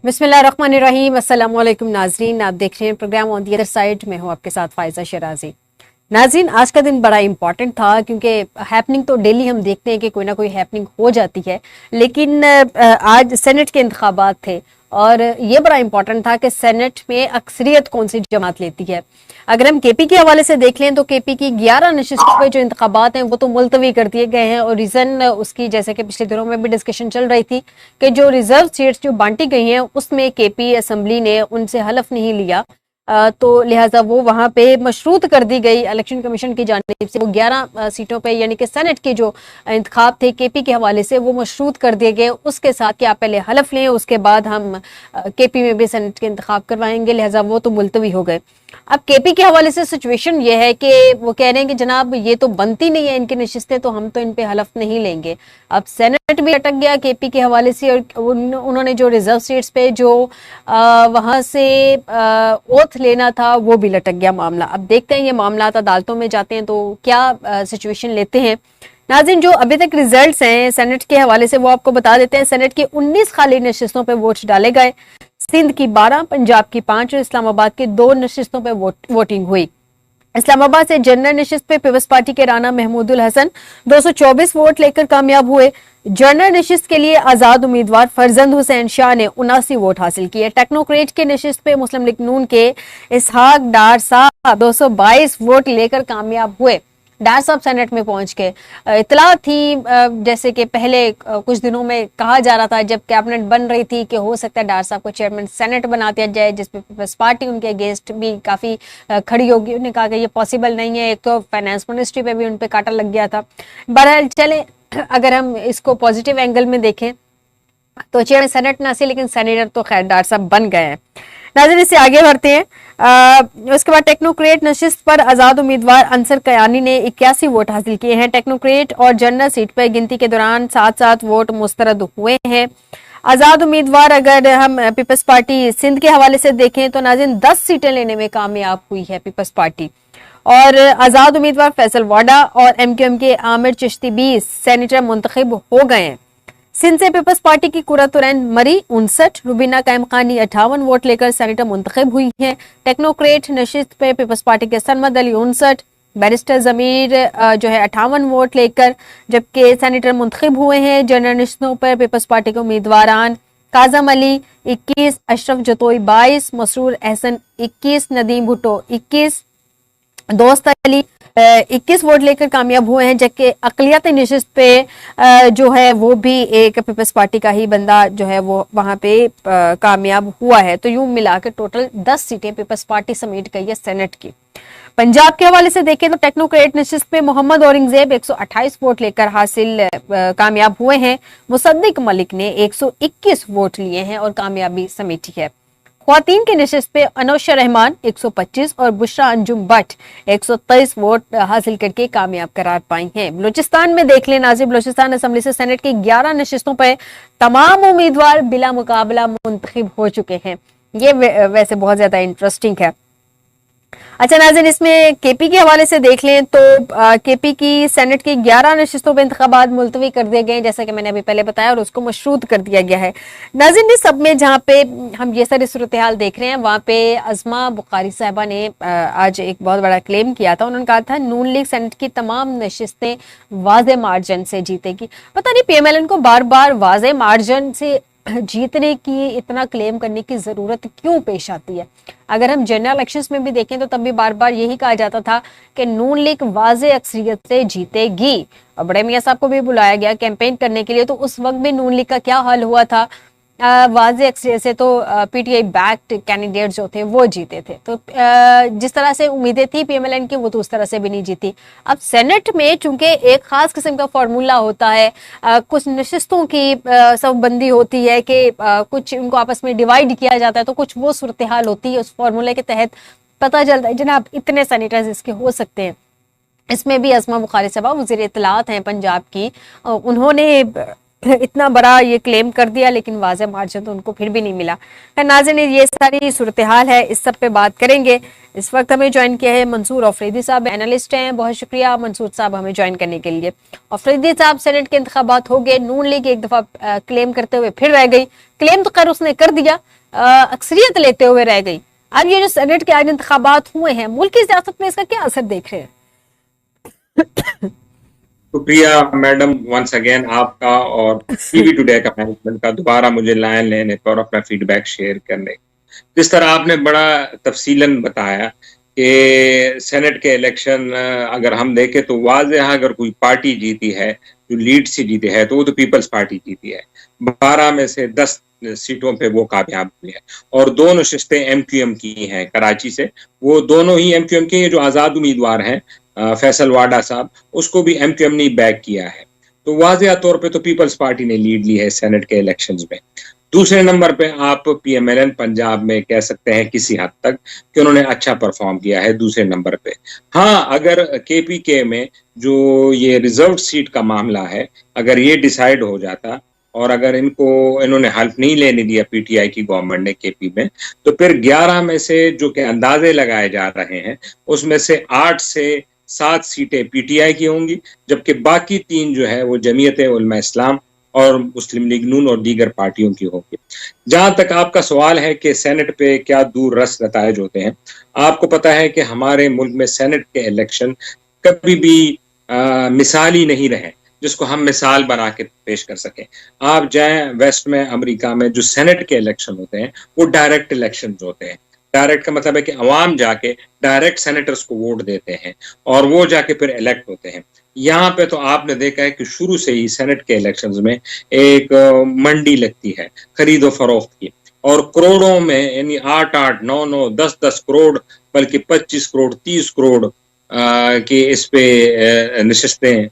बिस्मिल्लाहिर्रहमानिर्रहीम। अस्सलाम वालेकुम नाजरीन, आप देख रहे हैं programme on the other side में हूँ आपके साथ फायजा शराजी। नाजरीन, आज का दिन बड़ा इंपॉर्टेंट था क्योंकि हैपनिंग तो डेली हम देखते हैं कि कोई ना कोई हैपनिंग हो जाती है, लेकिन आज सेनेट के इंतखाबात थे और ये बड़ा इंपॉर्टेंट था कि सेनेट में अक्सरियत कौन सी जमात लेती है। अगर हम केपी के हवाले से देख लें तो केपी की 11 नशिस्तों पे जो इंतखाबात हैं वो तो मुलतवी कर दिए गए हैं और रीजन उसकी, जैसे कि पिछले दिनों में भी डिस्कशन चल रही थी कि जो रिजर्व सीट्स जो बांटी गई हैं उसमें केपी असेंबली ने उनसे हलफ नहीं लिया, तो लिहाजा वो वहां पे मशरूत कर दी गई इलेक्शन कमीशन की जानिब से। वो 11 सीटों पे यानी कि सेनेट के जो इंतखाब थे केपी के हवाले से वो मशरूत कर दिए गए उसके साथ कि आप पहले हलफ लें, उसके बाद हम केपी में भी सेनेट के इंतखाब करवाएंगे, लिहाजा वो तो मुलतवी हो गए। अब केपी के हवाले से सिचुएशन ये है कि वो कह रहे हैं कि जनाब ये तो बनती नहीं है इनकी नशिस्तें, तो हम तो इन पे हलफ नहीं लेंगे। अब सेनेट भी अटक गया केपी के हवाले से और उन्होंने जो रिजर्व सीट्स पे जो वहां से ओथ लेना था वो भी लटक गया मामला। अब देखते हैं ये मामला अदालतों में जाते हैं तो क्या सिचुएशन लेते हैं। नाज़रीन, जो अभी तक रिजल्ट्स हैं सेनेट के हवाले से वो आपको बता देते हैं। सेनेट की 19 खाली नशिस्तों पे वोट डाले गए, सिंध की 12, पंजाब की 5 और इस्लामाबाद की 2 नशिस्तों पे वोटिंग हुई। इस्लामाबाद से जनरल नशिस्त पे पीपल्स पार्टी के राना महमूदुल हसन 224 वोट लेकर कामयाब हुए। जनरल नशिस्त के लिए आजाद उम्मीदवार फरजंद हुसैन शाह ने 79 वोट हासिल किए। टेक्नोक्रेट के नशिस्त पे मुस्लिम लीग नून के इसहाक डार साहब 222 वोट लेकर कामयाब हुए। डार साहब सेनेट में पहुंच के इतला थी, जैसे कि पहले कुछ दिनों में कहा जा रहा था जब कैबिनेट बन रही थी कि हो सकता है डार साहब को चेयरमैन सेनेट बना दिया जाए, जिसपे पीपल्स पार्टी उनके अगेंस्ट भी काफी खड़ी होगी। उन्होंने कहा कि ये पॉसिबल नहीं है, एक तो फाइनेंस मिनिस्ट्री पे भी उन पे कांटा लग गया था। बहरहाल चले, अगर हम इसको पॉजिटिव एंगल में देखें तो चेयरमैन सेनेट ना से, लेकिन सेनेटर तो खैर डार साहब बन गए हैं। नाज़रीन, इससे आगे बढ़ते हैं। उसके बाद टेक्नोक्रेट नशिस्त पर आजाद उम्मीदवार अंसर कयानी ने 81 वोट हासिल किए हैं। टेक्नोक्रेट और जनरल सीट पर गिनती के दौरान 7-7 वोट मुस्तरद हुए हैं। आजाद उम्मीदवार, अगर हम पीपल्स पार्टी सिंध के हवाले से देखें तो नाज़रीन 10 सीटें लेने में कामयाब हुई है पीपल्स पार्टी। और आजाद उम्मीदवार फैसल वाडा और एमक्यूएम के आमिर चिश्ती भी सेनेटर मुंतखब हो गए हैं। सिंध से पीपल्स पार्टी की कुरतुरैन मरी 59, रुबीना कायमखानी 58 वोट लेकर सेनेटर मुंतखब हुई हैं। टेक्नोक्रेट नशिस्त पे पीपल्स पार्टी के सरमद अली 59, बैरिस्टर जमीर जो है 58 वोट लेकर जबकि सेनेटर मुंतखब हुए हैं। जनरल नशिस्तों पर पीपल्स पार्टी के उम्मीदवारान काजम अली 21, अशरफ जतोई 22, मसरूर एहसन 21, नदीम भुट्टो 21, दोस्त अली 21 वोट लेकर कामयाब हुए हैं। जबकि अकलियत नशिस्त पे जो है वो भी एक पीपल्स पार्टी का ही बंदा जो है वो वहां पे कामयाब हुआ है। तो यूं मिलाकर टोटल 10 सीटें पीपल्स पार्टी समेट गई है सेनेट की। पंजाब के हवाले से देखें तो टेक्नोक्रेट नशिस्त पे मोहम्मद औरंगजेब 128 वोट लेकर हासिल कामयाब हुए हैं। मुसद्दिक मलिक ने 121 वोट लिए हैं और कामयाबी समेटी है। ख्वातीन के नशिस्त पे अनोशा रहमान 125 और बुशरा अंजुम भट्ट 123 वोट हासिल करके कामयाब करार पाई हैं। बलूचिस्तान में देख लें नाज़रीन, बलूचिस्तान असेंबली से सेनेट की 11 नशिस्तों पर तमाम उम्मीदवार बिला मुकाबला मुंतखब हो चुके हैं। ये वैसे बहुत ज्यादा इंटरेस्टिंग है। अच्छा नाज़रीन, इसमें केपी के हवाले से देख लें तो केपी की सेनेट की 11 नशिस्तों पर इंतखाबात मुलतवी कर दिए गए, जैसा कि मैंने अभी पहले बताया, और उसको मशरूत कर दिया गया है। नाज़रीन, इस सब में जहाँ पे हम ये सारी सूरत हाल देख रहे हैं वहाँ पे अज़मा बुखारी साहिबा ने आज एक बहुत बड़ा क्लेम किया था। उन्होंने कहा था नून लीग सेनेट की तमाम नशिस्तें वाज़े मार्जिन से जीतेगी। पता नहीं पीएमएलएन को बार बार वाज़े मार्जिन से जीतने की इतना क्लेम करने की जरूरत क्यों पेश आती है। अगर हम जनरल इलेक्शंस में भी देखें तो तब भी बार बार यही कहा जाता था कि नून लीग वाज़े अक्सरियत से जीतेगी और बड़े मियां साहब को भी बुलाया गया कैंपेन करने के लिए, तो उस वक्त भी नून लीग का क्या हाल हुआ था। वाज़े अक्सरियत से तो पीटीआई बैक्ड कैंडिडेट जो थे वो जीते थे। तो जिस तरह से उम्मीदें थी पीएमएलएन की वो तो उस तरह से भी नहीं जीती। अब सेनेट में चूंकि एक खास किस्म का फॉर्मूला होता है, कुछ नशिस्तों की सबबंदी होती है कि कुछ उनको आपस में डिवाइड किया जाता है, तो कुछ वो सूरत हाल होती है। उस फॉर्मूले के तहत पता चलता है जनाब इतने सेनेटर्स इसके हो सकते हैं। इसमें भी अज़मा बुखारी साहबा वज़ीर इत्तलात हैं पंजाब की, उन्होंने इतना बड़ा ये क्लेम कर दिया, लेकिन वाज़ेह मार्जिन तो उनको फिर भी नहीं मिला। नाज़रीन, ये सारी सूरत हाल है, इस सब पे बात करेंगे। इस वक्त हमें ज्वाइन किया है मंसूर अफरीदी साहब, एनालिस्ट हैं। बहुत शुक्रिया मंसूर साहब हमें ज्वाइन करने के लिए। अफरीदी साहब, सेनेट के इंतखाबात हो गए, नून लीग एक दफा क्लेम करते हुए फिर रह गई। क्लेम तो खैर उसने कर दिया, अक्सरियत लेते हुए रह गई। अब ये जो सेनेट के आज इंतखाबात हुए हैं, मुल्क की सियासत में इसका क्या असर देख रहे हैं? शुक्रिया मैडम वंस अगेन आपका और टीवी टुडे का मैनेजमेंट का दोबारा मुझे लाइन लेने पर और अपना फीडबैक शेयर करने। जिस तरह आपने बड़ा तफसीलन बताया कि सेनेट के इलेक्शन अगर हम देखें तो वाज़ेह अगर कोई पार्टी जीती है जो लीड से जीती है तो वो तो पीपल्स पार्टी जीती है। 12 में से 10 सीटों पे वो कामयाब हुई है और 2 नशिस्तें एमक्यूएम की हैं कराची से। वो दोनों ही एमक्यूएम के जो आज़ाद उम्मीदवार हैं फैसल वाडा साहब, उसको भी एमक्यूएम ने बैक किया है। तो वाज़ेह तौर पे तो पीपल्स पार्टी ने लीड ली है सेनेट के इलेक्शंस में। दूसरे नंबर पे आप पीएमएलएन पंजाब में कह सकते हैं किसी हद तक कि उन्होंने अच्छा परफॉर्म किया है दूसरे नंबर पे। हाँ, अगर केपीके में जो ये रिजर्व सीट का मामला है, अगर ये डिसाइड हो जाता और अगर इन्होंने हल्फ नहीं लेने दिया पीटीआई की गवर्नमेंट ने केपी में, तो फिर 11 में से जो कि अंदाजे लगाए जा रहे हैं उसमें से 8 से 7 सीटें पीटीआई की होंगी, जबकि बाकी 3 जो है वो जमीयत उलमा इस्लाम और मुस्लिम लीग नून और दीगर पार्टियों की होगी। जहां तक आपका सवाल है कि सेनेट पे क्या दूर रस नतायज होते हैं, आपको पता है कि हमारे मुल्क में सेनेट के इलेक्शन कभी भी मिसाली नहीं रहे जिसको हम मिसाल बना के पेश कर सकें। आप जाएं वेस्ट में अमेरिका में जो सेनेट के इलेक्शन होते हैं वो डायरेक्ट इलेक्शन होते हैं। डायरेक्ट का मतलब है कि अवाम जाके डायरेक्ट सेनेटर्स को वोट देते हैं और वो जाके फिर इलेक्ट होते हैं। यहाँ पे तो आपने देखा है कि शुरू से ही सेनेट के इलेक्शंस में एक मंडी लगती है खरीदो फरोख्त की और करोड़ों में, यानी 8-8, 9-9, 10-10 करोड़ बल्कि 25 करोड़ 30 करोड़ के इस पे नशिस्तें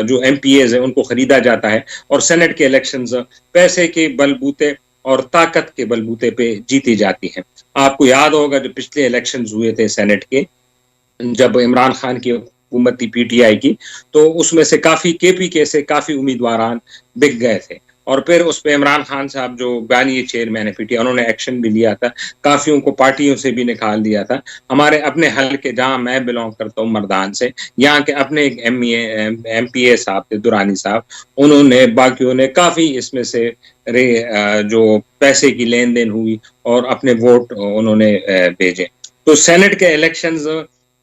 जो एमपीएज है उनको खरीदा जाता है और सेनेट के इलेक्शंस पैसे के बलबूते और ताकत के बलबूते पे जीती जाती हैं। आपको याद होगा जो पिछले इलेक्शंस हुए थे सेनेट के, जब इमरान खान की हुकूमत थी पीटीआई की, तो उसमें से काफी केपीके से काफी उम्मीदवार बिक गए थे और फिर उस पर इमरान खान साहब जो बानी चेयरमैन है पीटीआई, उन्होंने एक्शन भी लिया था, काफियों को पार्टियों से भी निकाल दिया था। हमारे अपने हल्के जहां मैं बिलोंग करता हूँ मर्दान से, यहाँ के अपने एक एमपीए साहब थे दुरानी साहब, उन्होंने बाकियों ने काफी इसमें से जो पैसे की लेन देन हुई और अपने वोट उन्होंने भेजे। तो सेनेट के इलेक्शंस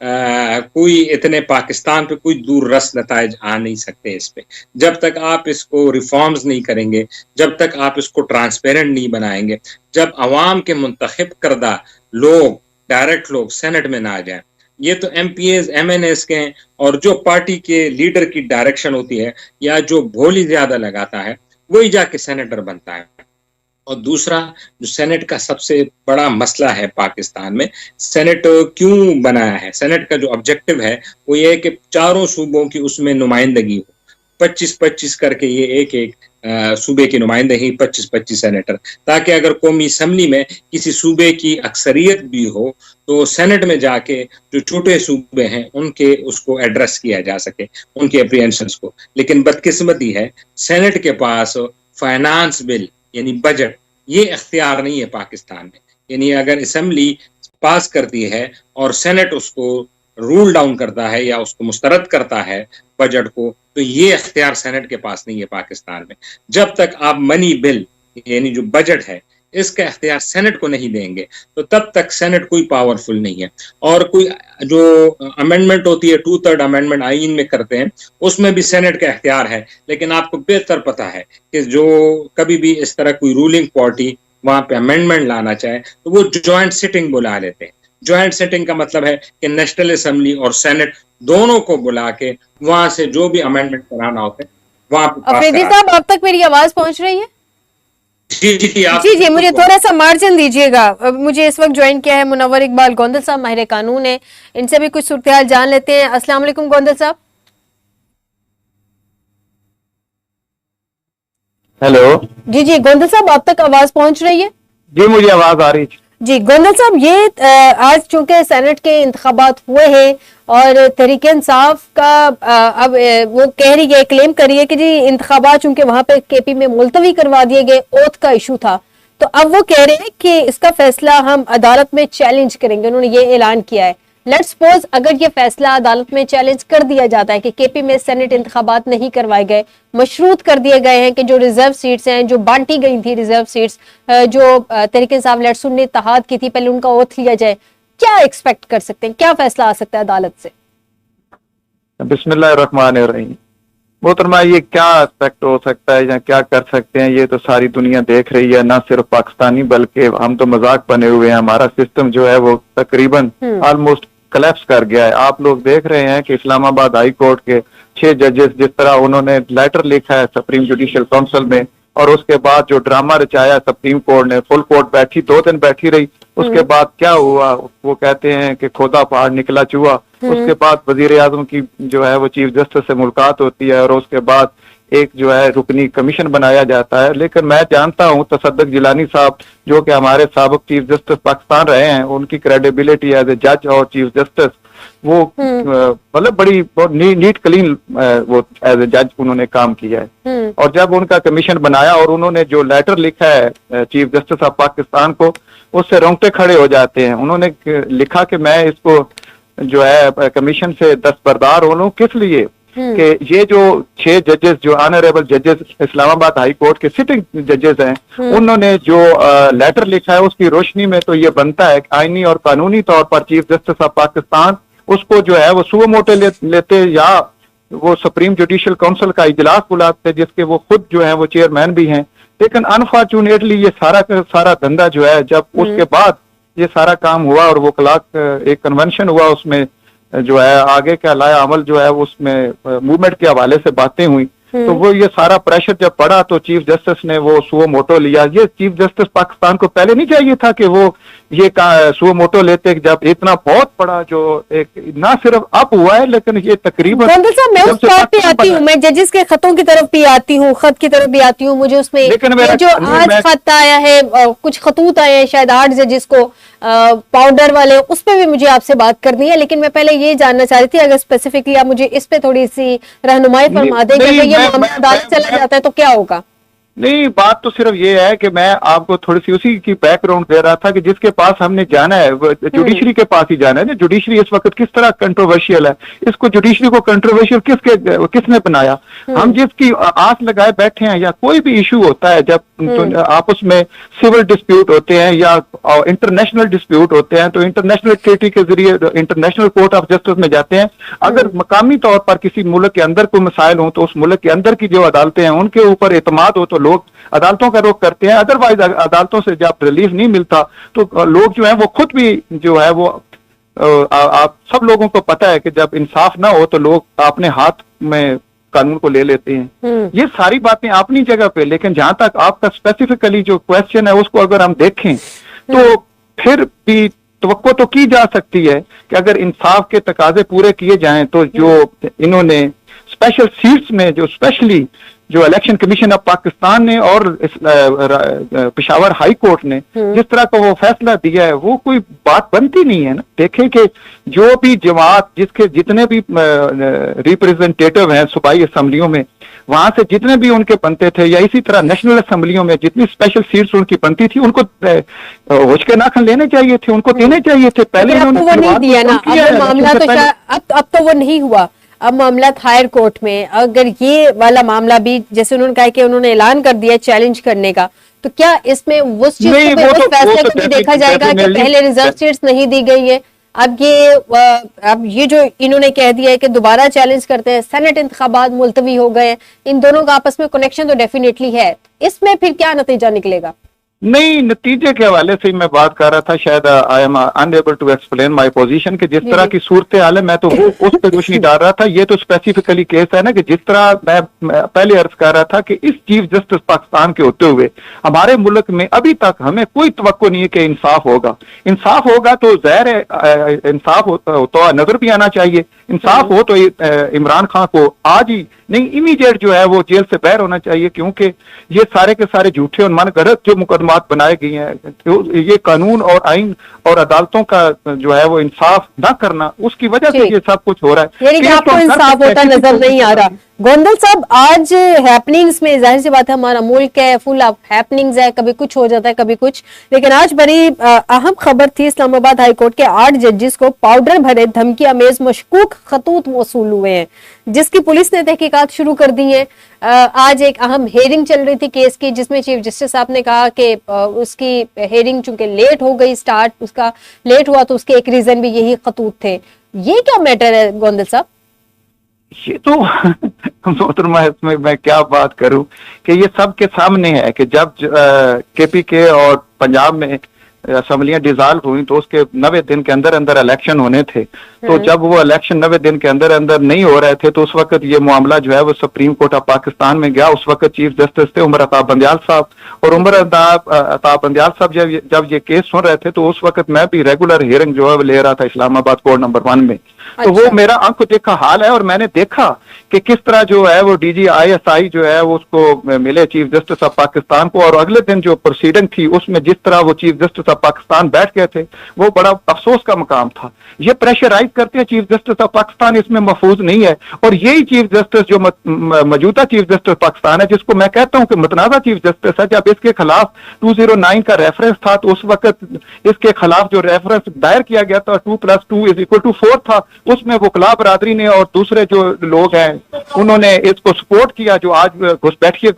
कोई इतने पाकिस्तान पे कोई दूर रस नतायज आ नहीं सकते इस पे, जब तक आप इसको रिफॉर्म्स नहीं करेंगे, जब तक आप इसको ट्रांसपेरेंट नहीं बनाएंगे, जब अवाम के मुंतखब करदा लोग, डायरेक्ट लोग सेनेट में ना आ जाए। ये तो एमपीएस एमएनएस के हैं और जो पार्टी के लीडर की डायरेक्शन होती है या जो भोली ज्यादा लगाता है वही जाके सेनेटर बनता है। और दूसरा जो सेनेट का सबसे बड़ा मसला है पाकिस्तान में, सेनेट क्यों बनाया है, सेनेट का जो ऑब्जेक्टिव है वो ये है कि चारों सूबों की उसमें नुमाइंदगी हो, 25-25 करके ये एक एक सूबे की नुमाइंदगी 25-25 सेनेटर, ताकि अगर कौमी असम्बली में किसी सूबे की अक्सरियत भी हो तो सेनेट में जाके जो छोटे सूबे हैं उनके उसको एड्रेस किया जा सके, उनके अप्रीहेंशंस को। लेकिन बदकिस्मती है सेनेट के पास फाइनेंस बिल यानी बजट ये इख्तियार नहीं है पाकिस्तान में। यानी अगर असम्बली पास करती है और सेनेट उसको रूल डाउन करता है या उसको मुस्तरद करता है बजट को, तो ये इख्तियार सेनेट के पास नहीं है पाकिस्तान में। जब तक आप मनी बिल यानी जो बजट है इसका इख्तियार सेनेट को नहीं देंगे तो तब तक सेनेट कोई पावरफुल नहीं है। और कोई जो अमेंडमेंट होती है 2/3 अमेंडमेंट आईन में करते हैं उसमें भी सेनेट का इख्तियार है, लेकिन आपको बेहतर पता है कि जो कभी भी इस तरह कोई रूलिंग पार्टी वहां पे अमेंडमेंट लाना चाहे तो वो ज्वाइंट सिटिंग बुला लेते हैं। ज्वाइंट सिटिंग का मतलब है कि नेशनल असेंबली और सेनेट दोनों को बुला के वहां से जो भी अमेंडमेंट कराना होता है वहां पे पास अफरीदी साहब, आप तक मेरी आवाज पहुंच रही है? जी, मुझे थोड़ा सा मार्जिन दीजिएगा। मुझे इस वक्त ज्वाइन किया है मुनव्वर इकबाल गोंदल साहब, माहिर कानून है, इनसे भी कुछ सूरत जान लेते हैं। अस्सलाम वालेकुम गोंदल साहब। हेलो। जी गोंदल साहब, आप तक आवाज पहुंच रही है? जी मुझे आवाज आ रही है। जी गोंदल साहब, ये आज चूंकि सेनेट के इंतखाबात हुए हैं और तहरीक इंसाफ का अब वो कह रही है, क्लेम कर रही है कि जी इंतखाबात चूंकि वहां पे केपी में मुलतवी करवा दिए गए, ओथ का इशू था, तो अब वो कह रहे हैं कि इसका फैसला हम अदालत में चैलेंज करेंगे। उन्होंने ये ऐलान किया है। लेट्स सपोज अगर ये फैसला अदालत में चैलेंज कर दिया जाता है कि केपी में सेनेट इंतखाबात नहीं करवाए गए, मशरूत कर दिए गए हैं कि जो रिजर्व सीट्स हैं, जो बांटी गई थी रिजर्व सीट्स, जो तहरीक इंसाफ लेट्स सुन्नी इत्तेहाद की थी, पहले उनका ओथ लिया जाए, क्या एक्सपेक्ट कर सकते हैं, क्या फैसला आ सकता है अदालत से? बिस्मिल्लाहिर्रहमानिर्रहीम। मोहतरमा, ये क्या एस्पेक्ट हो सकता है या क्या कर सकते हैं, ये तो सारी दुनिया देख रही है, ना सिर्फ पाकिस्तानी बल्कि हम तो मजाक बने हुए हैं। हमारा सिस्टम जो है वो तकरीबन ऑलमोस्ट कलेप्स कर गया है। आप लोग देख रहे हैं कि इस्लामाबाद हाई कोर्ट के 6 जजेस, जिस तरह उन्होंने लेटर लिखा है सुप्रीम जुडिशियल काउंसिल में, और उसके बाद जो ड्रामा रचाया सुप्रीम कोर्ट ने, फुल कोर्ट बैठी 2 दिन बैठी रही, उसके बाद क्या हुआ, वो कहते हैं कि खोदा पहाड़ निकला चूहा। उसके बाद वजीर आजम की जो है वो चीफ जस्टिस से मुलाकात होती है और उसके बाद एक जो है रुकनी कमीशन बनाया जाता है। लेकिन मैं जानता हूं तसद्दुक जिलानी साहब, जो कि हमारे साबिक चीफ जस्टिस पाकिस्तान रहे हैं, उनकी क्रेडिबिलिटी एज ए जज और चीफ जस्टिस वो मतलब बड़ी नीट क्लीन वो एज ए जज उन्होंने काम किया है। और जब उनका कमीशन बनाया और उन्होंने जो लेटर लिखा है चीफ जस्टिस ऑफ पाकिस्तान को, उससे रोंगटे खड़े हो जाते हैं। उन्होंने लिखा कि मैं इसको जो है कमीशन से दस्तबरदार हो लूं, किस लिए कि ये जो 6 जजेस जो ऑनरेबल जजेस इस्लामाबाद हाई कोर्ट के सिटिंग जजेस हैं, उन्होंने जो लेटर लिखा है उसकी रोशनी में तो ये बनता है आईनी और कानूनी तौर पर चीफ जस्टिस ऑफ पाकिस्तान उसको जो है वो सुओ मोटे लेते या वो सुप्रीम जुडिशियल काउंसिल का इजलास बुलाते, जिसके वो खुद जो है वो चेयरमैन भी हैं। लेकिन अनफॉर्चुनेटली ये सारा धंधा जो है, जब उसके बाद ये सारा काम हुआ और वो क्लाक एक कन्वेंशन हुआ, उसमें जो है आगे का लाया अमल जो है उसमें मूवमेंट के हवाले से बातें हुई, तो वो ये सारा प्रेशर जब पड़ा तो चीफ जस्टिस ने वो सुओ मोटो लिया। ये चीफ जस्टिस पाकिस्तान को पहले नहीं चाहिए था कि वो ये सुओ मोटो लेते, जब इतना बहुत बड़ा जो एक ना सिर्फ अब हुआ है लेकिन ये तकरीबन। साहब मैं उस बात पे आती हूँ, मैं जजेस के खतों की तरफ भी आती हूँ, खत की तरफ भी आती हूँ। मुझे उसमें जो आज खत आया है, कुछ खतूत आए हैं शायद 8 जजेस को पाउडर वाले, उस पर भी मुझे आपसे बात करनी है। लेकिन मैं पहले ये जानना चाह रही थी, अगर स्पेसिफिकली आप मुझे इस पे थोड़ी सी रहनुमाई फरमा दें कि अगर ये मामला अदालत चला जाता है तो क्या होगा? नहीं, बात तो सिर्फ ये है कि मैं आपको थोड़ी सी उसी की बैकग्राउंड दे रहा था कि जिसके पास हमने जाना है जुडिशरी के पास ही जाना है ना। जुडिशरी इस वक्त किस तरह कंट्रोवर्शियल है, इसको जुडिशरी को कंट्रोवर्शियल किसने बनाया? हम जिसकी आस लगाए बैठे हैं, या कोई भी इशू होता है जब आपस में सिविल डिस्प्यूट होते हैं या इंटरनेशनल डिस्प्यूट होते हैं, तो इंटरनेशनल ट्रीटी के जरिए इंटरनेशनल कोर्ट ऑफ जस्टिस में जाते हैं। अगर मकामी तौर पर किसी मुल्क के अंदर कोई मसाइल हो तो उस मुल्क के अंदर की जो अदालतें हैं उनके ऊपर एतमाद हो तो लोग अदालतों का रुख करते हैं। अदरवाइज अदालतों से जब रिलीफ नहीं मिलता तो लोग जो है वो खुद भी जो है वो आप सब लोगों को पता है कि जब इंसाफ ना हो तो लोग अपने हाथ में कानून को ले लेते हैं। ये सारी बातें अपनी जगह पे, लेकिन जहां तक आपका स्पेसिफिकली जो क्वेश्चन है उसको अगर हम देखें तो फिर भी तवक्को तो की जा सकती है कि अगर इंसाफ के तकाजे पूरे किए जाएं तो जो इन्होंने स्पेशल सीट्स में जो स्पेशली जो इलेक्शन कमीशन ऑफ पाकिस्तान ने और पेशावर हाई कोर्ट ने जिस तरह का वो फैसला दिया है, वो कोई बात बनती नहीं है ना। देखें कि जो भी जमात जिसके जितने भी रिप्रेजेंटेटिव हैं सूबाई असम्बलियों में, वहां से जितने भी उनके बनते थे, या इसी तरह नेशनल असम्बलियों में जितनी स्पेशल सीट्स उनकी बनती थी, उनको होश के नाखन लेने चाहिए थे, उनको देने चाहिए थे। पहले उन्होंने नहीं दिया ना। मामला तो अब तो वो नहीं हुआ। अब मामला हायर कोर्ट में, अगर ये वाला मामला भी जैसे उन्होंने कहा कि उन्होंने ऐलान कर दिया चैलेंज करने का, तो क्या इसमें उस चीज को उस फैसले को भी देखा जाएगा कि पहले रिजर्व सीट्स नहीं दी गई है, अब ये जो इन्होंने कह दिया है कि दोबारा चैलेंज करते हैं, सेनेट इंतखाबात मुलतवी हो गए, इन दोनों का आपस में कनेक्शन तो डेफिनेटली है, इसमें फिर क्या नतीजा निकलेगा? नहीं, नतीजे के हवाले से मैं बात कर रहा था, शायद I am unable to explain my position कि जिस तरह की सूरत हाल है मैं तो उस पर रोशनी डाल रहा था। ये तो स्पेसिफिकली केस है ना कि जिस तरह मैं पहले अर्ज कर रहा था कि इस चीफ जस्टिस पाकिस्तान के होते हुए हमारे मुल्क में अभी तक हमें कोई तवक्को नहीं है कि इंसाफ होगा। इंसाफ होगा तो ज़ाहिर है इंसाफ तो नजर भी आना चाहिए। इंसाफ हो तो इमरान खान को आज ही नहीं, इमीडिएट जो है वो जेल से बाहर होना चाहिए, क्योंकि ये सारे के सारे झूठे और मन गलत जो मुकदमा अहकामात बनाए गए हैं, तो ये कानून और आइन और अदालतों का जो है वो इंसाफ ना करना, उसकी वजह से ये सब कुछ हो रहा है। यानी कि आपको इंसाफ होता नजर नहीं आ रहा। गोंदल साहब, आज हैपनिंग्स में जाहिर सी बात है हमारा मुल्क है फुल ऑफ हैपनिंग्स है, कभी कुछ हो जाता है कभी कुछ, लेकिन आज बड़ी अहम खबर थी, इस्लामाबाद हाई कोर्ट के 8 जजेस को पाउडर भरे धमकी अमेज मशकूक खतूत मौसूल हुए हैं, जिसकी पुलिस ने तहकीकात शुरू कर दी है। आज एक अहम हेयरिंग चल रही थी केस की, जिसमें चीफ जस्टिस साहब ने कहा कि उसकी हेयरिंग चूंकि लेट हो गई, स्टार्ट उसका लेट हुआ, तो उसके एक रीजन भी यही खतूत थे। ये क्या मैटर है गोंदल साहब? ये तो मोहतरमा, इसमें मैं क्या बात करूं कि ये सबके सामने है कि जब केपीके और पंजाब में असेंबलियां डिसॉल्व हुई तो उसके 90 दिन के अंदर अंदर इलेक्शन होने थे। तो जब वो इलेक्शन 90 दिन के अंदर अंदर नहीं हो रहे थे तो उस वक्त ये मामला जो है वो सुप्रीम कोर्ट ऑफ पाकिस्तान में गया। उस वक्त चीफ जस्टिस थे उमर अता बंदियाल साहब, और उमर अता बंदियाल साहब जब ये केस सुन रहे थे तो उस वक्त मैं भी रेगुलर हियरिंग जो है वो ले रहा था इस्लामाबाद कोर्ट नंबर 1 में। तो वो मेरा आंख देखा हाल है, और मैंने देखा कि किस तरह जो है वो डीजी ISI जो है वो उसको मिले चीफ जस्टिस ऑफ पाकिस्तान को, और अगले दिन जो प्रोसीडिंग थी उसमें जिस तरह वो चीफ जस्टिस ऑफ पाकिस्तान बैठ गए थे वो बड़ा अफसोस का मकाम था। ये प्रेशराइज करते हैं चीफ जस्टिस ऑफ पाकिस्तान इसमें महफूज नहीं है, और यही चीफ जस्टिस जो मौजूदा चीफ जस्टिस पाकिस्तान है, जिसको मैं कहता हूं कि मतनाजा चीफ जस्टिस है, जब इसके खिलाफ 209 का रेफरेंस था तो उस वक्त इसके खिलाफ जो रेफरेंस दायर किया गया था 2+2=4 था, उसमें वकला बरादरी ने और दूसरे जो लोग हैं उन्होंने इसको सपोर्ट किया, जो आज घुसपैठिए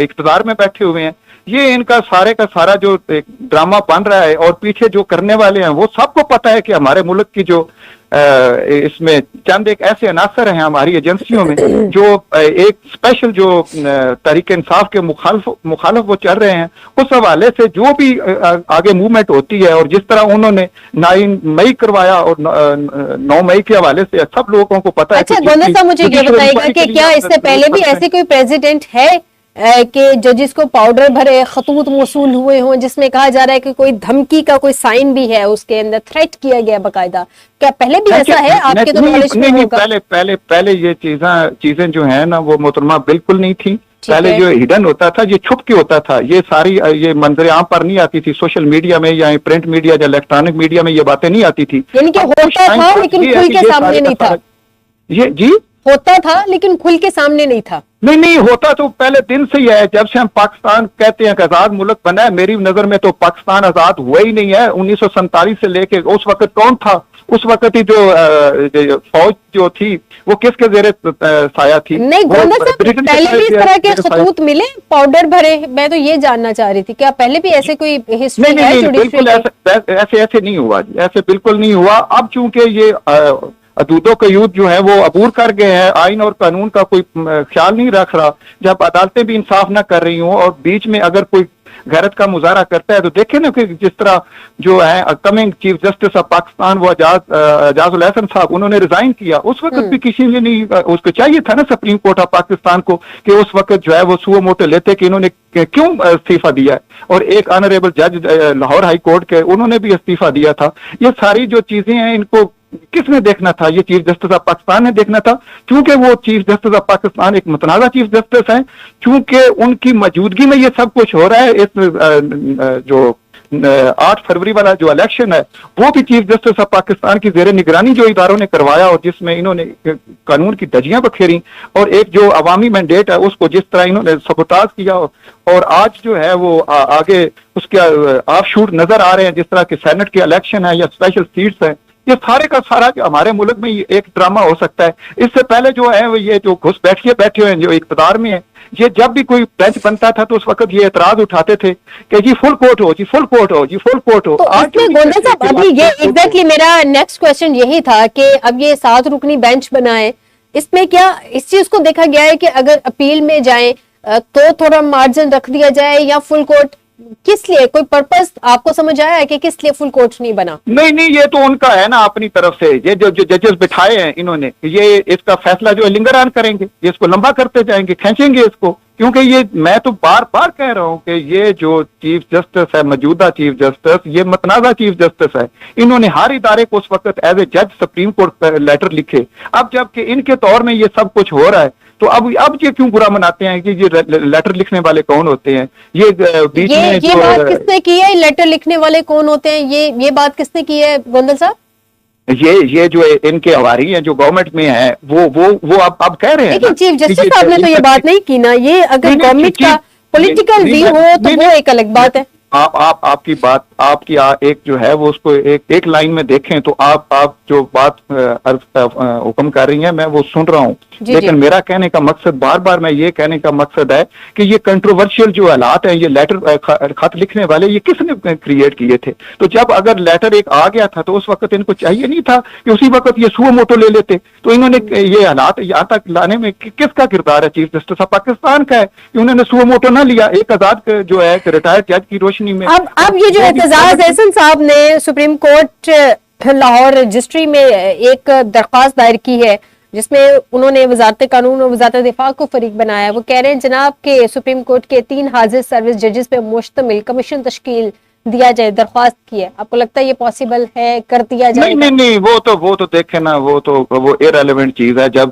इख्तियार में बैठे हुए हैं। ये इनका सारे का सारा जो ड्रामा बन रहा है और पीछे जो करने वाले हैं वो सबको पता है कि हमारे मुल्क की जो इसमें चंद एक ऐसे अनासर हैं हमारी एजेंसियों में जो एक स्पेशल जो तहरीक इंसाफ के मुखालिफ वो चल रहे हैं, उस हवाले से जो भी आगे मूवमेंट होती है, और जिस तरह उन्होंने 9 मई करवाया और 9 मई के हवाले से सब लोगों को पता है। अच्छा गोंदल साहब, मुझे ये बताइएगा कि क्या इससे पहले भी ऐसे कोई प्रेसिडेंट है कि जजिस को पाउडर भरे खतूत मौसूल हुए हों, जिसमें कहा जा रहा है कि कोई धमकी का कोई साइन भी है, उसके अंदर थ्रेट किया गया बकायदा? क्या पहले भी ऐसा है आपके तो नॉलेज में होगा? पहले ये चीजें जो है ना वो मोहतरमा बिल्कुल नहीं थी। पहले जो हिडन होता था ये छुप के होता था, ये सारी ये मंजर आम पर नहीं आती थी, सोशल मीडिया में या प्रिंट मीडिया या इलेक्ट्रॉनिक मीडिया में ये बातें नहीं आती थी। यानी कि होता था लेकिन खुल के सामने नहीं था। ये जी होता था लेकिन खुल के सामने नहीं था। नहीं होता तो पहले दिन से ही है। जब से हम पाकिस्तान कहते हैं कि आजाद मुल्क बना है, मेरी नजर में तो पाकिस्तान आजाद हुआ ही नहीं है। 1947 से लेके उस वक्त कौन था? उस वक्त ही जो फौज जो थी वो किसके जेरे साया थी? नहीं गोंदल साहब, पहले भी इस तरह के खतूत मिले पाउडर भरे? मैं तो ये जानना चाह रही थी, क्या पहले भी ऐसे कोई हिस्ट्री है? बिल्कुल ऐसे नहीं हुआ, ऐसे बिल्कुल नहीं हुआ। अब चूंकि ये अदूदों का यूथ जो है वो अबूर कर गए हैं, आइन और कानून का कोई ख्याल नहीं रख रहा, जब अदालतें भी इंसाफ ना कर रही हों और बीच में अगर कोई गैरत का मुजाहरा करता है तो देखे ना कि जिस तरह जो है coming chief justice of Pakistan वो एजाजुल हसन साहब, उन्होंने रिजाइन किया। उस वक्त भी किसी ने नहीं, उसको चाहिए था ना सुप्रीम कोर्ट ऑफ पाकिस्तान को कि उस वक्त जो है वो सुओ मोटे लेते कि इन्होंने क्यों इस्तीफा दिया है, और एक ऑनरेबल जज लाहौर हाई कोर्ट के उन्होंने भी इस्तीफा दिया था। ये सारी जो चीजें हैं इनको किसने देखना था? ये चीफ जस्टिस ऑफ पाकिस्तान ने देखना था, क्योंकि वो चीफ जस्टिस ऑफ पाकिस्तान एक मतनाजा चीफ जस्टिस हैं, क्योंकि उनकी मौजूदगी में ये सब कुछ हो रहा है। इस जो 8 फरवरी वाला जो इलेक्शन है वो भी चीफ जस्टिस ऑफ पाकिस्तान की जेर निगरानी जो इदारों ने करवाया, और जिसमें इन्होंने कानून की धज्जियां बखेरी, और एक जो अवामी मैंडेट है उसको जिस तरह इन्होंने सबोताज किया, और आज जो है वो आगे उसके ऑफशूट नजर आ रहे हैं, जिस तरह के सेनेट के इलेक्शन है या स्पेशल सीट्स हैं। ये सारे का सारा जो हमारे मुल्क में एक ड्रामा हो सकता है। इससे पहले जो है वो ये जो घुसपैठिए बैठे हुए हैं जो इक़्तिदार में है, ये जब भी कोई बेंच बनता था तो उस वक्त ये एतराज उठाते थे कि जी फुल कोर्ट हो, जी फुल कोर्ट हो, जी फुल कोर्ट हो। तो इसमें गोंदल साहब अभी ये एग्जैक्टली मेरा नेक्स्ट क्वेश्चन यही था कि अब ये 7 रुकनी बेंच बना है, इसमें क्या इस चीज को देखा गया है कि अगर अपील में जाए तो थोड़ा मार्जिन रख दिया जाए, या फुल कोर्ट? किस लिए, कोई पर्पस आपको समझ आया है कि किस लिए फुल कोर्ट नहीं बना? नहीं, ये तो उनका है ना अपनी तरफ से। ये जो जजेस बिठाए हैं इन्होंने, ये इसका फैसला जो है लिंगर ऑन करेंगे, ये इसको लंबा करते जाएंगे, खींचेंगे इसको, क्योंकि ये मैं तो बार बार कह रहा हूं कि ये जो चीफ जस्टिस है, मौजूदा चीफ जस्टिस, ये मतनाजा चीफ जस्टिस है। इन्होंने हर इदारे को उस वक्त एज ए जज सुप्रीम कोर्ट पर लेटर लिखे। अब जबकि इनके तौर में ये सब कुछ हो रहा है तो अब ये क्यों बुरा मनाते हैं कि ये लेटर लिखने वाले कौन होते हैं? ये बीच में ये बात किसने की है? लेटर लिखने वाले कौन होते हैं? ये बात किसने की है गोंदल साहब? ये जो इनके हवारी हैं जो गवर्नमेंट में है वो अब कह रहे हैं। लेकिन चीफ जस्टिस साहब ने तो ये बात नहीं की ना। ये अगर गवर्नमेंट का पॉलिटिकल व्यू हो तो वो एक अलग बात है। आपकी बात एक जो है वो उसको एक लाइन में देखें तो आप जो बात हुक्म कर रही हैं मैं वो सुन रहा हूँ, लेकिन मेरा कहने का मकसद बार मैं ये कहने का मकसद है कि ये कंट्रोवर्शियल जो हालात हैं, ये लेटर खत लिखने वाले ये किसने क्रिएट किए थे? तो जब अगर लेटर एक आ गया था तो उस वक्त इनको चाहिए नहीं था कि उसी वक्त ये सुओ मोटो ले लेते? तो इन्होंने ये हालात यहाँ तक लाने में किसका किरदार है? चीफ जस्टिस साहब पाकिस्तान का है कि उन्होंने सुओ मोटो ना लिया। एक आजाद जो है रिटायर्ड जज की रोशनी में अब ये जो एतजाज एहसन साहब ने सुप्रीम कोर्ट लाहौर रजिस्ट्री में एक दरख्वास्त दायर की है जिसमें उन्होंने वजारत कानून और वजारत दिफा को फरीक बनाया है। वो कह रहे हैं जनाब के सुप्रीम कोर्ट के 3 हाजिर सर्विस जजेस पे मुश्तमिल कमीशन तश्कील दिया जाए, दरख्वास्त की है। आपको लगता है ये पॉसिबल है, कर दिया जाए? नहीं, वो तो देखे ना, वो इररिलेवेंट चीज है। जब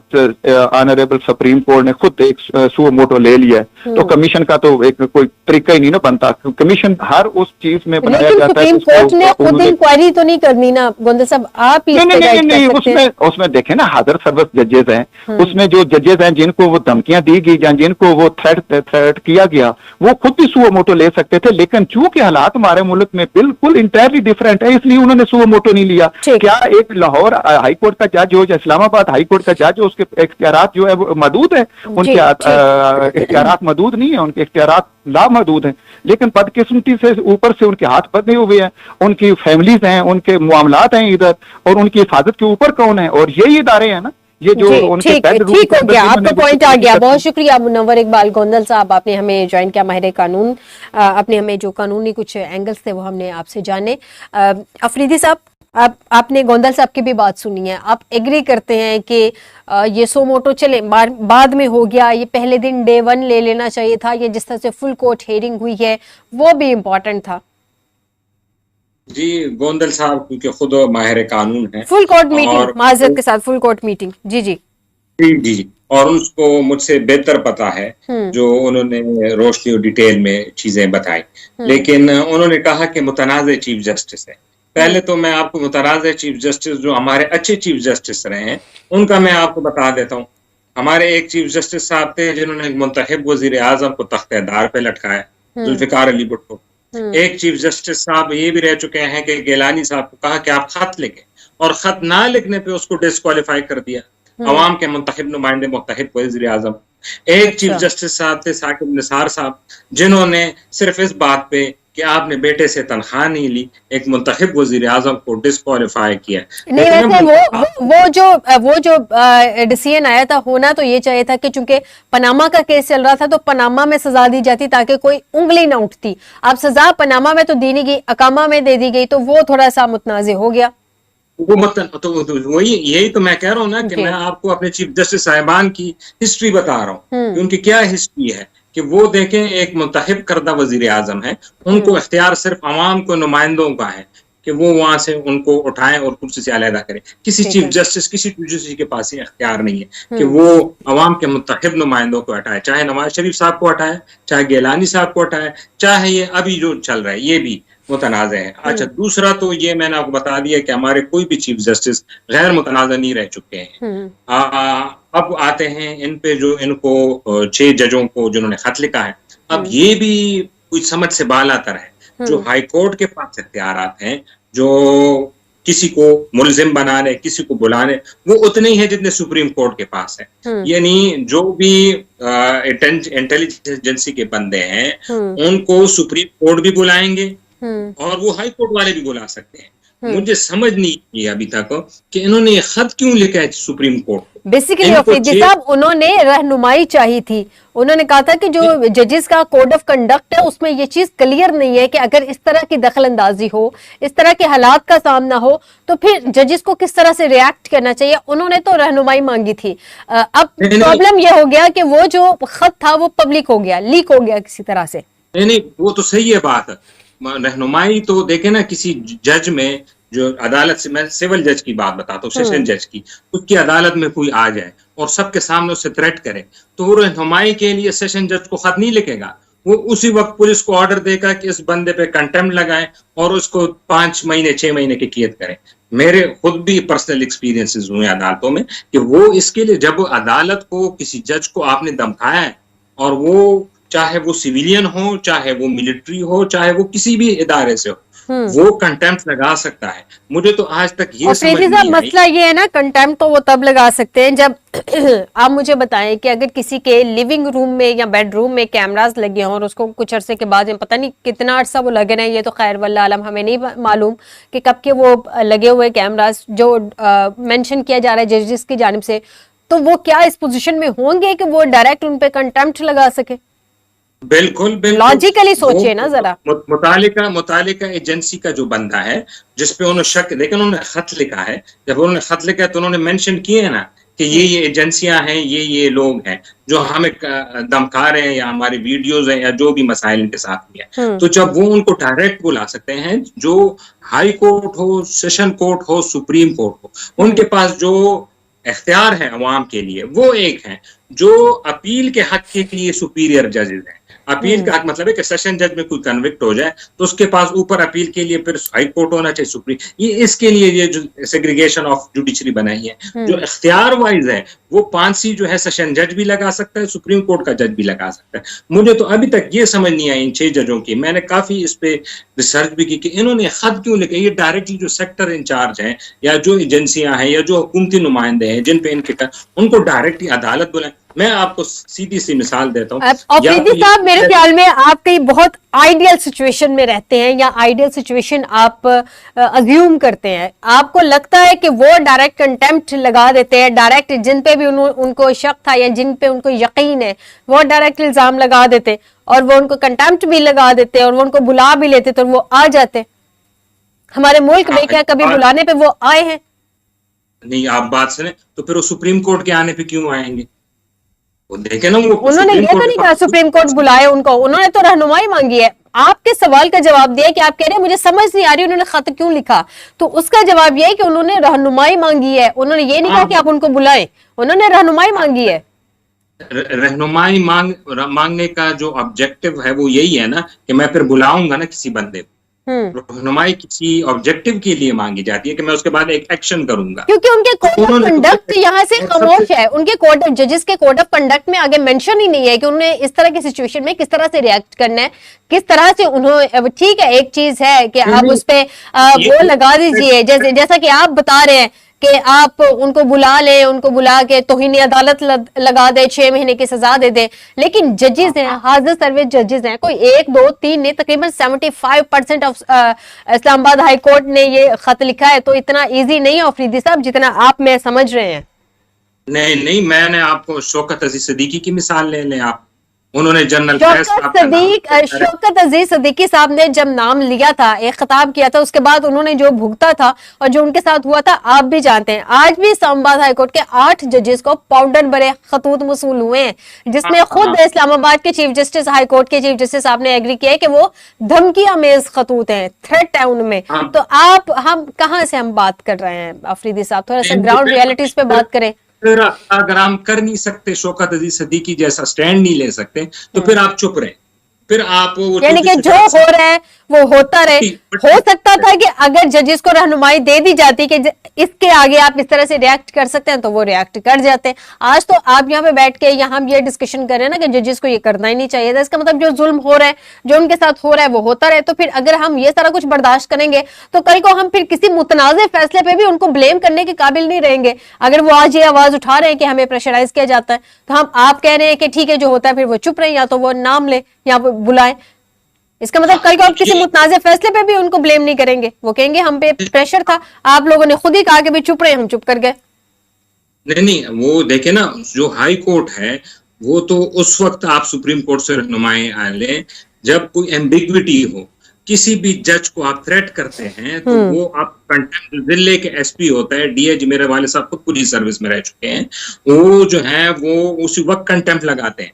ऑनरेबल सुप्रीम कोर्ट ने खुद एक सुओ मोटो ले लिया है तो कमीशन का तो एक कोई तरीका ही नहीं ना बनता। कमीशन हर उस चीज में बनाया जाता है। सुप्रीम कोर्ट ने खुद इंक्वायरी तो नहीं करनी ना गोंदल साहब, आप ही नहीं, उसमें देखे ना हाजिर सर्विस जजेस हैं, उसमें जो जजेस हैं जिनको वो धमकियां दी गई या जिनको वो थ्रेट किया गया वो खुद भी सुओ मोटो ले सकते थे, लेकिन चूंकि हालात हमारे मुल्क में बिल्कुल इंटायरली डिफरेंट है इसलिए उन्होंने सुओ मोटो नहीं लिया। क्या एक लाहौर हाई कोर्ट का जज हो या इस्लामाबाद हाई कोर्ट का जज हो उसके इख्तियारात जो है वो महदूद है? उनके इख्तियारात महदूद नहीं है, उनके इख्तियारात लामहदूद हैं। लेकिन बदकिस्मती से ऊपर से उनके हाथ बंधे हुए हैं, उनकी फैमिलीज हैं, उनके मामलात हैं इधर, और उनकी हिफाजत के ऊपर कौन है? और यही इदारे हैं ना ये जो उनके ठीक हो गया, आपका पॉइंट आ गया। बहुत शुक्रिया मुनव्वर इकबाल गोंदल साहब, आपने हमें ज्वाइन किया, माहिर कानून। आपने हमें जो कानूनी कुछ एंगल्स थे वो हमने आपसे जाने। अफरीदी साहब, आपने गोंदल साहब की भी बात सुनी है, आप एग्री करते हैं कि ये सो मोटो चले बाद में हो गया, ये पहले दिन डे 1 ले लेना चाहिए था, ये जिस तरह से फुल कोर्ट हियरिंग हुई है वो भी इम्पोर्टेंट था? जी, गोंदल साहब क्योंकि खुद माहिर कानून है, फुल कोर्ट मीटिंग माजरत के साथ फुल कोर्ट मीटिंग जी, और उसको मुझसे बेहतर पता है जो उन्होंने रोशनी और डिटेल में चीजें बताई। लेकिन उन्होंने कहा कि मुतनाज़ चीफ जस्टिस है। पहले तो मैं आपको मुतनाज़ चीफ जस्टिस जो हमारे अच्छे चीफ जस्टिस रहे हैं उनका मैं आपको बता देता हूँ। हमारे एक चीफ जस्टिस साहब थे जिन्होंने मुंतखब वजीर आजम को तख्तेदार पे लटकाया, जुल्फिकार अली भुट्टो। एक चीफ जस्टिस साहब ये भी रह चुके हैं कि गिलानी साहब को कहा कि आप खत लिखें और खत ना लिखने पे उसको डिस्क्वालीफाई कर दिया, अवाम के मुंतखब नुमाइंदे मुंतखब वज़ीर आज़म। एक चीफ जस्टिस साहब थे साकिब निसार साहब जिन्होंने सिर्फ इस बात पे कि आपने बेटे से तनख्वाह नहीं ली एक मुंतखब वज़ीर आज़म को डिस्क्वालीफाई किया। नहीं, वैसे वो जो डिसीजन आया था, होना तो ये चाहिए था कि चूंकि पनामा का केस चल रहा था तो पनामा में सजा दी जाती ताकि कोई उंगली ना उठती। अब सजा पनामा में तो दी नहीं गई, अकामा में दे दी गई, तो वो थोड़ा सा मुतनाज़े हो गया। वो तो वही यही तो मैं कह रहा हूँ ना कि मैं आपको अपने चीफ जस्टिस साहिबान की हिस्ट्री बता रहा हूँ कि उनकी क्या हिस्ट्री है कि वो देखें एक मुंतखब करदा वजीर आजम है, उनको इख्तियार सिर्फ अवाम को नुमाइंदों का है कि वो वहां से उनको उठाएं और कुर्सी से अलहदा करें। किसी चीफ जस्टिस किसी जस्टिस के पास ये इख्तियार नहीं है कि वो अवाम के मुंतखब नुमाइंदों को हटाए, चाहे नवाज शरीफ साहब को हटाए, चाहे गिलानी साहब को हटाए, चाहे ये अभी जो चल रहा है ये भी मुतनाज़ है। अच्छा, दूसरा तो ये मैंने आपको बता दिया कि हमारे कोई भी चीफ जस्टिस गैर मुतनाज़ नहीं रह चुके हैं। अब आते हैं इन पे जो इनको 6 जजों को जिन्होंने खत लिखा है। अब ये भी कुछ समझ से बालातर है। जो हाई कोर्ट के पास इख्तियारात हैं जो किसी को मुलजिम बनाने किसी को बुलाने वो उतने ही है जितने सुप्रीम कोर्ट के पास है। यानी जो भी इंटेलिजेंस एजेंसी के बंदे हैं उनको सुप्रीम कोर्ट भी बुलाएंगे और वो हाई कोर्ट वाले भी बुला सकते हैं। मुझे समझ नहीं आई अभी तक कि इन्होंने ये खत क्यों लिखा है सुप्रीम कोर्ट। बेसिकली अफरीदी साहब, उन्होंने रहनुमाई चाहिए थी। उन्होंने कहा था कि जो जजेस का कोड ऑफ कंडक्ट है उसमें ये चीज क्लियर नहीं है कि अगर इस तरह की दखल अंदाजी हो, इस तरह के हालात का सामना हो तो फिर जजेस को किस तरह से रिएक्ट करना चाहिए। उन्होंने तो रहनुमाई मांगी थी। अब प्रॉब्लम यह हो गया कि वो जो खत था वो पब्लिक हो गया, लीक हो गया किसी तरह से। नहीं, वो तो सही है बात। रहनुमाई तो देखे ना, किसी जज में जो अदालत से, मैं सिविल जज की बात बताता हूँ, सेशन जज की, उसकी अदालत में कोई आ जाए और सबके सामने उससे थ्रेट करे, तो वो रहनुमाई के लिए सेशन जज को खत नहीं लिखेगा, वो उसी वक्त पुलिस को ऑर्डर देगा कि इस बंदे पे कंटेम्प्ट लगाएं और उसको 5 महीने 6 महीने की कैद करें। मेरे खुद भी पर्सनल एक्सपीरियंसेस हुए अदालतों में कि वो इसके लिए, जब अदालत को किसी जज को आपने धमकाया है, और वो चाहे वो सिविलियन हो, चाहे वो मिलिट्री हो, चाहे वो किसी भी इदारे से हो, वो कंटेम्प्ट लगा सकता है। मुझे तो आज तक ये समझ नहीं आई। मसला ये है ना, कंटेम्प्ट तो वो तब लगा सकते हैं जब आप मुझे बताएं कि अगर किसी के लिविंग रूम में या बेडरूम में कैमरास लगे हों और उसको कुछ अरसे के बाद, पता नहीं कितना अरसा वो लगे रहे, ये तो खैर वल्लाह आलम, हमें नहीं मालूम कि कब के वो लगे हुए कैमरास जो मेंशन किया जा रहा है जजेस की जानिब से, तो वो क्या इस पोजीशन में होंगे कि वो डायरेक्ट उन पे कंटेम्प्ट लगा सके? बिल्कुल बिल्कुल, लॉजिकली सोचिए ना जरा। मुतालिका एजेंसी का जो बंदा है जिसपे उन्होंने शक, लेकिन उन्होंने खत लिखा है, जब उन्होंने खत लिखा है तो उन्होंने मेंशन किए है ना कि ये एजेंसियां हैं, ये लोग हैं जो हमें धमका रहे हैं या हमारे वीडियोज हैं या जो भी मसाइल इनके साथ भी है, तो जब वो उनको डायरेक्ट बुला सकते हैं, जो हाई कोर्ट हो, सेशन कोर्ट हो, सुप्रीम कोर्ट हो, उनके पास जो इख्तियार है अवाम के लिए, वो एक है जो अपील के हक के लिए सुपीरियर जजेस हैं। अपील का हक मतलब है कि सेशन जज में कोई कन्विक्ट हो जाए तो उसके पास ऊपर अपील के लिए फिर हाई कोर्ट होना चाहिए, सुप्रीम, ये इसके लिए ये जो सेग्रीगेशन ऑफ जुडिशरी बनाई है, जो इख्तियार वाइज है, वो 5C जो है सेशन जज भी लगा सकता है, सुप्रीम कोर्ट का जज भी लगा सकता है। मुझे तो अभी तक ये समझ नहीं आई इन 6 जजों की, मैंने काफी इस पे रिसर्च भी की कि इन्होंने खत क्यों लिखे। ये डायरेक्टली जो सेक्टर इंचार्ज हैं या जो एजेंसियां हैं या जो हुकूमती नुमाइंदे हैं जिन पे इनके, उनको डायरेक्टली अदालत बुलाएं। मैं आपको सीधी सी मिसाल देता हूँ। अफरीदी साहब, मेरे ख्याल में आप कहीं बहुत आइडियल सिचुएशन में रहते हैं या आइडियल सिचुएशन आप अज्यूम करते हैं। आपको लगता है कि वो डायरेक्ट कंटेम्प्ट लगा देते हैं, डायरेक्ट जिन पे भी उनको शक था या जिन पे उनको यकीन है वो डायरेक्ट इल्जाम लगा देते और वो उनको कंटेम्प्ट भी लगा देते और वो उनको बुला भी लेते तो वो आ जाते। हमारे मुल्क में क्या कभी बुलाने पे वो आए हैं? नहीं, आप बात सुने तो फिर वो सुप्रीम कोर्ट के आने पे क्यों आएंगे? वो देखे ना, वो उन्होंने ये तो नहीं कहा सुप्रीम कोर्ट बुलाए उनको, उन्होंने तो रहनुमाई मांगी है। आपके सवाल का जवाब दिया कि आप कह रहे हैं मुझे समझ नहीं आ रही उन्होंने खत क्यों लिखा, तो उसका जवाब ये है कि उन्होंने रहनुमाई मांगी है। उन्होंने ये नहीं कहा कि आप उनको बुलाएं, उन्होंने रहनुमाई मांगी है। रहनुमाई मांगने का जो ऑब्जेक्टिव है वो यही है ना कि मैं फिर बुलाऊंगा ना किसी बंदे को। रहनुमाई किसी ऑब्जेक्टिव के लिए मांगी जाती है कि मैं उसके बाद एक एक्शन करूंगा, क्योंकि उनके कोड ऑफ कंडक्ट यहाँ से खामोश है। उनके कोड ऑफ जजेस के कोड ऑफ कंडक्ट में आगे मेंशन ही नहीं है कि उन्हें इस तरह की सिचुएशन में किस तरह से रिएक्ट करना है, किस तरह से उन्होंने। ठीक है, एक चीज है कि आप उस पे वो लगा दीजिए, जैसा कि आप बता रहे हैं कि आप उनको बुला ले, उनको बुला के तौहीन अदालत लगा दे, 6 महीने की सजा दे दे। लेकिन जजेस हैं, हाजिर सर्विस जजेस हैं, कोई 1 2 3 नहीं, तकरीबन 75% ऑफ इस्लामाबाद हाई कोर्ट ने ये खत लिखा है। तो इतना इजी नहीं है अफरीदी साहब जितना आप में समझ रहे हैं। नहीं, मैंने आपको शौकत अजीज सिद्दीकी की मिसाल ले लें आप, उन्होंने जनरल शौकत अजीज सिद्दीकी साहब ने जब नाम लिया था, एक खिताब किया था, उसके बाद उन्होंने जो भुगता था और जो उनके साथ हुआ था आप भी जानते हैं। आज भी इस्लामाबाद हाईकोर्ट के 8 जजेस को पाउडर भरे खतूत मसूल हुए हैं, जिसमें खुद इस्लामाबाद के चीफ जस्टिस, हाईकोर्ट के चीफ जस्टिस साहब ने एग्री किया है कि वो धमकियां मेज खतूत हैं, थ्रेट है उनमें। तो आप, हम कहाँ से हम बात कर रहे हैं अफरीदी साहब? थोड़ा सा ग्राउंड रियलिटीज पे बात करें। फिर अगर हम कर नहीं सकते, शौकत अजीज सिद्दीकी जैसा स्टैंड नहीं ले सकते, तो फिर आप चुप रहे, फिर आप यानी कि जो हो रहा है वो होता रहे। हो सकता था कि अगर जजेस को रहनुमाई दे दी जाती कि इसके आगे आप इस तरह से रिएक्ट कर सकते हैं तो वो रिएक्ट कर जाते हैं। आज तो आप यहाँ पे बैठ के यहाँ ये डिस्कशन कर रहे हैं ना कि जजेस को ये करना ही नहीं चाहिए था। इसका मतलब जो जुल्म हो रहा है, जो उनके साथ हो रहा है वो होता रहे। तो फिर अगर हम ये सारा कुछ बर्दाश्त करेंगे तो कल को हम फिर किसी मुतनाज़े फैसले पे भी उनको ब्लेम करने के काबिल नहीं रहेंगे। अगर वो आज ये आवाज उठा रहे हैं कि हमें प्रेशराइज किया जाता है, तो हम आप कह रहे हैं कि ठीक है जो होता है फिर वो चुप रहे, या तो वो नाम ले या वो बुलाए। इसका मतलब कल को आप किसी मुतनाज़े फैसले पे भी उनको ब्लेम नहीं करेंगे, वो कहेंगे हम पे प्रेशर था, आप लोगों ने खुद ही कहा कि भी चुप रहे, हम चुप कर गए। नहीं, वो देखे ना, जो हाई कोर्ट है वो तो उस वक्त आप सुप्रीम कोर्ट से रहनुमाई लें जब कोई एम्बिग्विटी हो। किसी भी जज को आप थ्रेट करते हैं तो वो आप कंटेम्प्ट, जिले के एसपी होता है, डीएजी, मेरे वाले साहब खुद पुलिस सर्विस में रह चुके हैं, वो जो है वो उसी वक्त कंटेम्प्ट लगाते हैं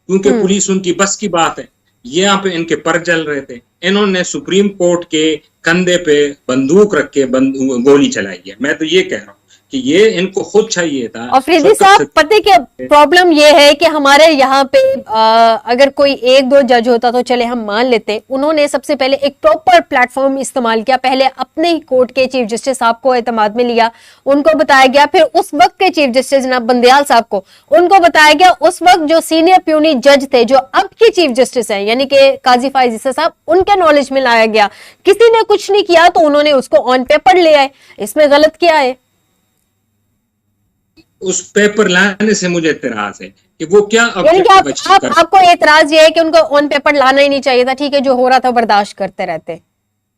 क्योंकि पुलिस उनकी बस की बात है। यहाँ पे इनके पर जल रहे थे, इन्होंने सुप्रीम कोर्ट के कंधे पे बंदूक रख के गोली चलाई है। मैं तो ये कह रहा हूँ कि ये इनको खुद चाहिए था। अफरीदी साहब, पता है क्या प्रॉब्लम ये है कि हमारे यहाँ पे अगर कोई एक दो जज होता तो चले हम मान लेते, उन्होंने सबसे पहले एक प्रॉपर प्लेटफॉर्म इस्तेमाल किया, पहले अपने ही कोर्ट के चीफ जस्टिस साहब को एतमाद में लिया, उनको बताया गया, फिर उस वक्त के चीफ जस्टिस जनाब बंदयाल साहब को उनको बताया गया, उस वक्त जो सीनियर प्यूनी जज थे जो अब के चीफ जस्टिस हैं यानी कि काजी फाइज ईसा साहब, उनके नॉलेज में लाया गया। किसी ने कुछ नहीं किया तो उन्होंने उसको ऑन पेपर ले आए, इसमें गलत क्या है? उस पेपर लाने से मुझे एतराज है कि वो क्या यानी कि आपको एतराज ये है कि उनको ऑन पेपर लाना ही नहीं चाहिए था, ठीक है, जो हो रहा था बर्दाश्त करते रहते।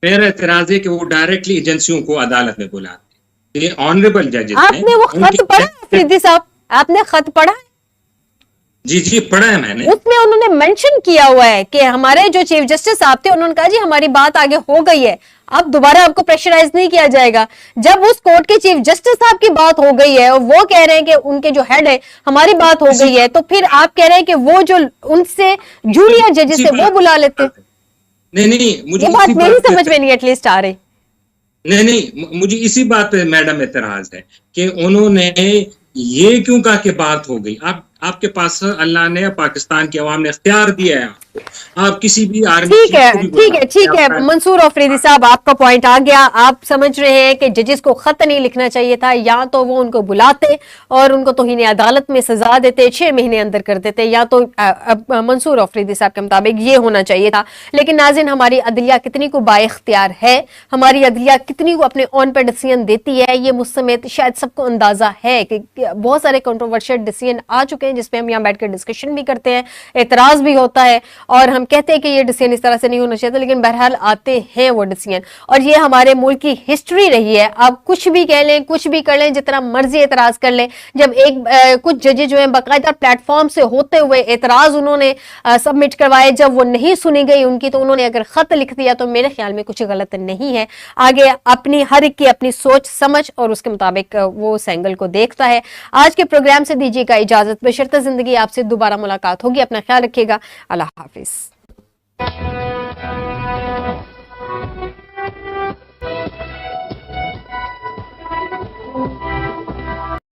मेरा एतराज है कि वो डायरेक्टली एजेंसियों को अदालत में बुलाते। ये ऑनरेबल जजेस हैं। आपने वो खत पढ़ा अफरीदी साहब? आपने खत पढ़ा? जी जी पढ़ा है मैंने। उसमें उन्होंने मेंशन किया हुआ है कि हमारे जो चीफ जस्टिस साहब थे उन्होंने कहा जी हमारी बात आगे हो गई है, अब दोबारा आपको प्रेशराइज नहीं किया जाएगा। जब उस कोर्ट के चीफ जस्टिस साहब की बात हो गई है और वो कह रहे हैं कि उनके जो हेड है हमारी बात हो गई है, तो फिर आप कह रहे हैं कि वो जो उनसे जूनियर जजेस थे वो बुला लेते। नहीं मुझे ये बात मेरी समझ में नहीं एटलीस्ट आ रही। नहीं मुझे इसी बात पे मैडम एतराज है कि उन्होंने ये क्यों कहा कि बात हो गई। आपके पास अल्लाह ने पाकिस्तान की आवाम ने इख्तियार दिया है, आप किसी भी आर्मी ठीक है मंसूर अफरीदी साहब, आपका पॉइंट आ गया। आप समझ रहे हैं कि जजेस को खत नहीं लिखना चाहिए था, या तो वो उनको बुलाते और उनको तौहीन अदालत में सजा देते, 6 महीने अंदर कर देते, या तो मंसूर अफरीदी साहब के मुताबिक ये होना चाहिए था। लेकिन नाज़रीन, हमारी अदलिया कितनी को बाइख्तियार है, हमारी अदलिया कितनी को अपने ऑन पे डिसीजन देती है, ये मुझ समेत शायद सबको अंदाजा है कि बहुत सारे कंट्रोवर्शियल डिसीजन आ चुके हैं जिसपे हम यहाँ बैठकर डिस्कशन भी करते हैं, एतराज भी होता है और हम कहते हैं कि ये डिसीजन इस तरह से नहीं होना चाहिए था, लेकिन बहरहाल आते हैं वो डिसीजन। और ये हमारे मुल्क की हिस्ट्री रही है। आप कुछ भी कह लें, कुछ भी कर लें, जितना मर्जी एतराज कर लें, जब कुछ जजेस जो हैं बाकायदा प्लेटफॉर्म से होते हुए एतराज उन्होंने सबमिट करवाए, जब वो नहीं सुनी गई उनकी, तो उन्होंने अगर खत लिख दिया तो मेरे ख्याल में कुछ गलत नहीं है। आगे अपनी हर एक की अपनी सोच समझ और उसके मुताबिक वो उस एंगल को देखता है। आज के प्रोग्राम से दीजिएगा इजाजत, बशर्ते जिंदगी आपसे दोबारा मुलाकात होगी। अपना ख्याल रखिएगा। अल्लाह हाफिज।